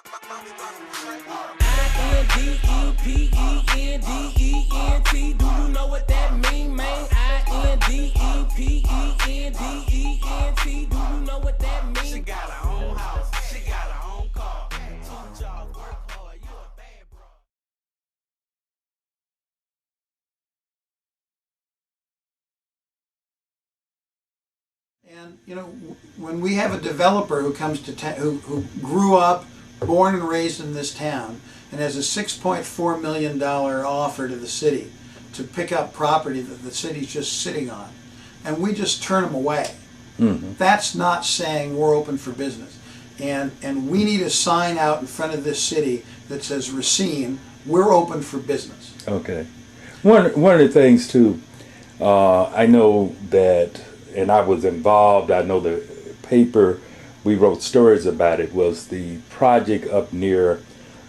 I-N-D-E-P-E-N-D-E-N-T. Do you know what that mean, man? I-N-D-E-P-E-N-D-E-N-T. Do you know what that mean? She got her own house, she got her own car. 2 jobs, work hard, you a bad bro. And you know, when we have a developer who comes to who grew up, born and raised in this town, and has a $6.4 million offer to the city to pick up property that the city's just sitting on, and we just turn them away. That's not saying we're open for business. And we need a sign out in front of this city that says, Racine, we're open for business. Okay. One of the things too, I know that, and I was involved, I know the paper, we wrote stories about it, was the project up near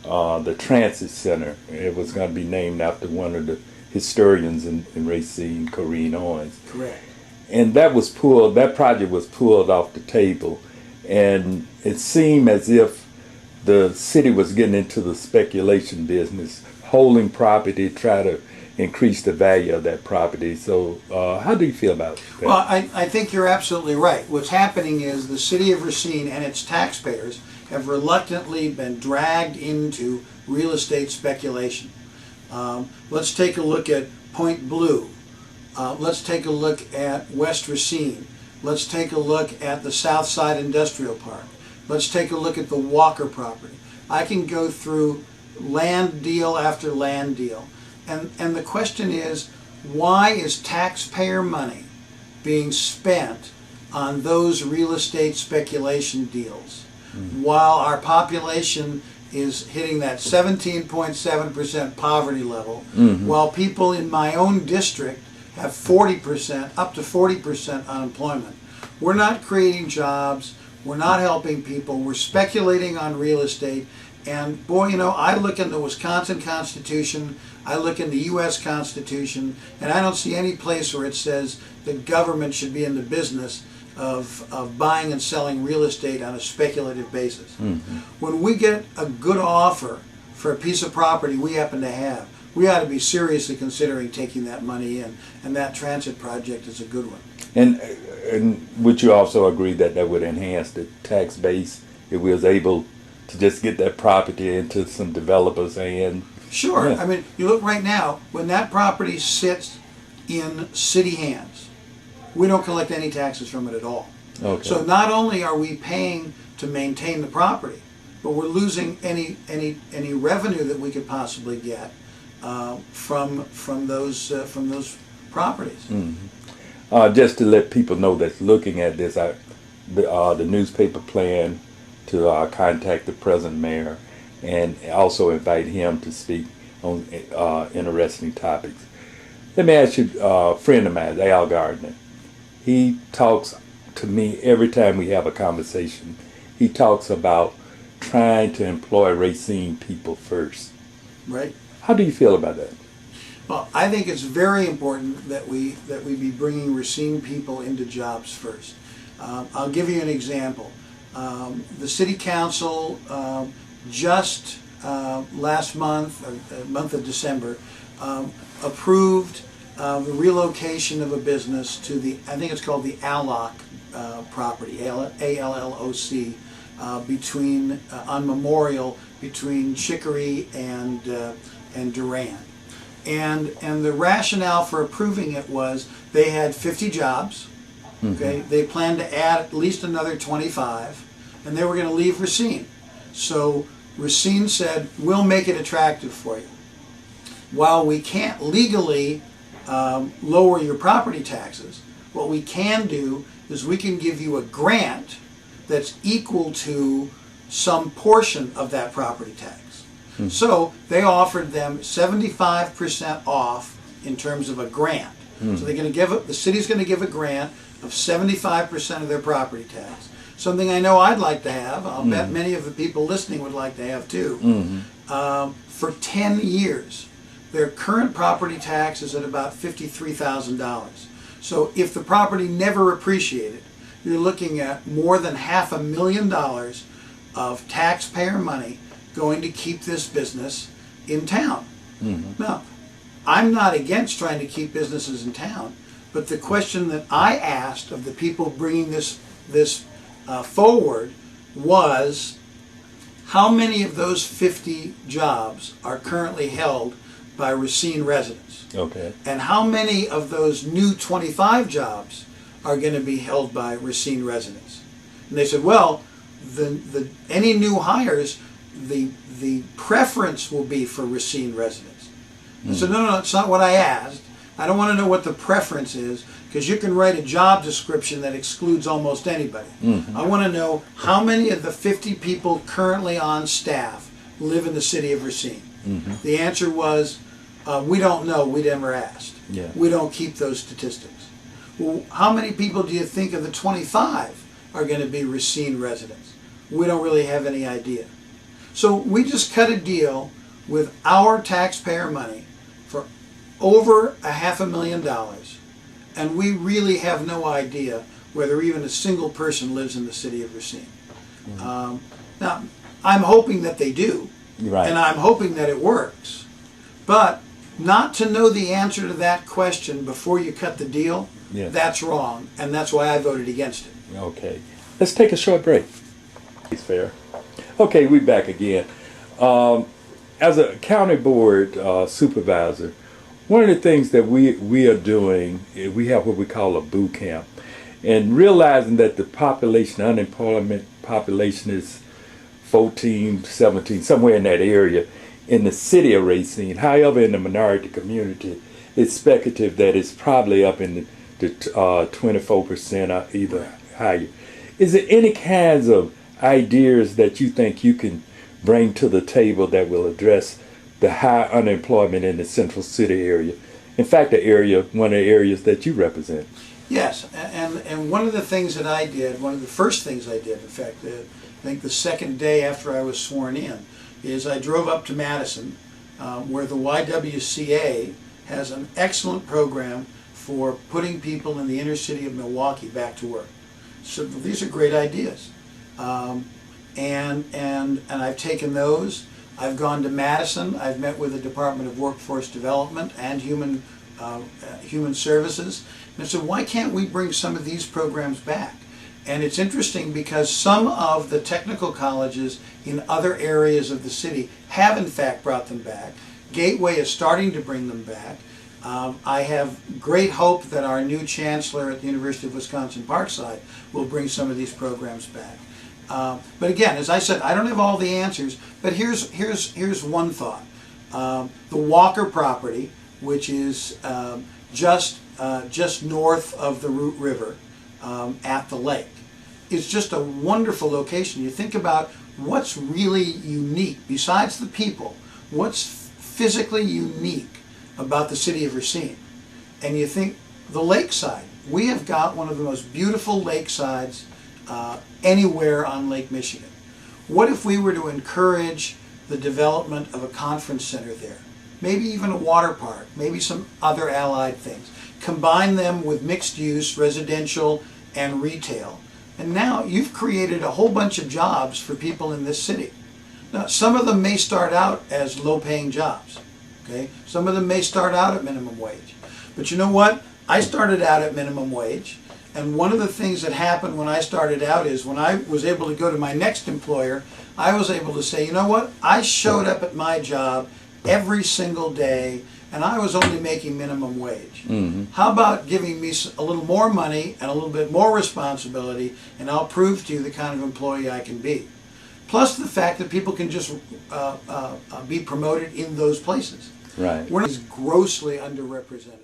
the transit center. It was going to be named after one of the historians in Racine, Corrine Owens. Correct. And that project was pulled off the table, and it seemed as if the city was getting into the speculation business, holding property, try to increase the value of that property. So how do you feel about that? Well, I think you're absolutely right. What's happening is the city of Racine and its taxpayers have reluctantly been dragged into real estate speculation. Let's take a look at Point Blue. Let's take a look at West Racine. Let's take a look at the Southside Industrial Park. Let's take a look at the Walker property. I can go through land deal after land deal. And the question is, why is taxpayer money being spent on those real estate speculation deals while our population is hitting that 17.7% poverty level, while people in my own district have 40%, up to 40% unemployment? We're not creating jobs, we're not helping people, we're speculating on real estate. And boy, you know, I look in the Wisconsin Constitution, I look in the U.S. Constitution, and I don't see any place where it says that government should be in the business of buying and selling real estate on a speculative basis. When we get a good offer for a piece of property we happen to have, we ought to be seriously considering taking that money in, and that transit project is a good one. And would you also agree that that would enhance the tax base if we was able to just get that property into some developers' hands? Sure. Yeah. I mean, you look right now, when that property sits in city hands, we don't collect any taxes from it at all. Okay. So not only are we paying to maintain the property, but we're losing any revenue that we could possibly get from those properties. Just to let people know that's looking at this, the newspaper plan to contact the present mayor and also invite him to speak on interesting topics. Let me ask you, a friend of mine, Al Gardner. He talks to me every time we have a conversation. He talks about trying to employ Racine people first. Right. How do you feel about that? Well, I think it's very important that we be bringing Racine people into jobs first. I'll give you an example. The City Council just last month, month of December, approved the relocation of a business to the, I think it's called the Alloc property, A-L-L-O-C, between on Memorial, between Chicory and Durand. And the rationale for approving it was they had 50 jobs. Okay, they planned to add at least another 25, and they were going to leave Racine. So Racine said, we'll make it attractive for you. While we can't legally lower your property taxes, what we can do is we can give you a grant that's equal to some portion of that property tax. So they offered them 75% off in terms of a grant. So they're going to give it, the city's going to give a grant of 75% of their property tax. Something I know I'd like to have. I'll bet many of the people listening would like to have too. For 10 years, their current property tax is at about $53,000. So if the property never appreciated, you're looking at more than $500,000 of taxpayer money going to keep this business in town. Now, I'm not against trying to keep businesses in town, but the question that I asked of the people bringing this forward was, how many of those 50 jobs are currently held by Racine residents? Okay. And how many of those new 25 jobs are going to be held by Racine residents? And they said, well, any new hires, the preference will be for Racine residents. I said, no, it's not what I asked. I don't want to know what the preference is, because you can write a job description that excludes almost anybody. I want to know how many of the 50 people currently on staff live in the city of Racine. The answer was, we don't know, we never asked. Yeah. We don't keep those statistics. Well, how many people do you think of the 25 are going to be Racine residents? We don't really have any idea. So we just cut a deal with our taxpayer money for over $500,000, and we really have no idea whether even a single person lives in the city of Racine. Now, I'm hoping that they do, Right. and I'm hoping that it works, but not to know the answer to that question before you cut the deal, Yeah. that's wrong, and that's why I voted against it. Okay. Let's take a short break. It's fair. Okay, we back again. As a county board supervisor, one of the things that we are doing, we have what we call a boot camp, and realizing that the unemployment population is 14, 17, somewhere in that area in the city of Racine. However, in the minority community, it's speculative that it's probably up in the 24% or either higher. Is there any kinds of ideas that you think you can bring to the table that will address the high unemployment in the central city area? In fact, one of the areas that you represent. Yes, and one of the things that I did, one of the first things I did, in fact, I think the second day after I was sworn in, is I drove up to Madison, where the YWCA has an excellent program for putting people in the inner city of Milwaukee back to work. So these are great ideas. And I've taken those. I've gone to Madison. I've met with the Department of Workforce Development and Human Services. And I said, why can't we bring some of these programs back? And it's interesting because some of the technical colleges in other areas of the city have in fact brought them back. Gateway is starting to bring them back. I have great hope that our new chancellor at the University of Wisconsin-Parkside will bring some of these programs back. But again, as I said, I don't have all the answers, but here's one thought. The Walker property, which is just north of the Root River at the lake, is just a wonderful location. You think about what's really unique, besides the people, what's physically unique about the city of Racine. And you think the lakeside. We have got one of the most beautiful lakesides anywhere on Lake Michigan. What if we were to encourage the development of a conference center there? Maybe even a water park, maybe some other allied things. Combine them with mixed use, residential and retail. And now you've created a whole bunch of jobs for people in this city. Now, some of them may start out as low-paying jobs. Okay? Some of them may start out at minimum wage. But you know what? I started out at minimum wage. And one of the things that happened when I started out is when I was able to go to my next employer, I was able to say, you know what? I showed up at my job every single day and I was only making minimum wage. How about giving me a little more money and a little bit more responsibility, and I'll prove to you the kind of employee I can be. Plus the fact that people can just be promoted in those places. Right. We're grossly underrepresented.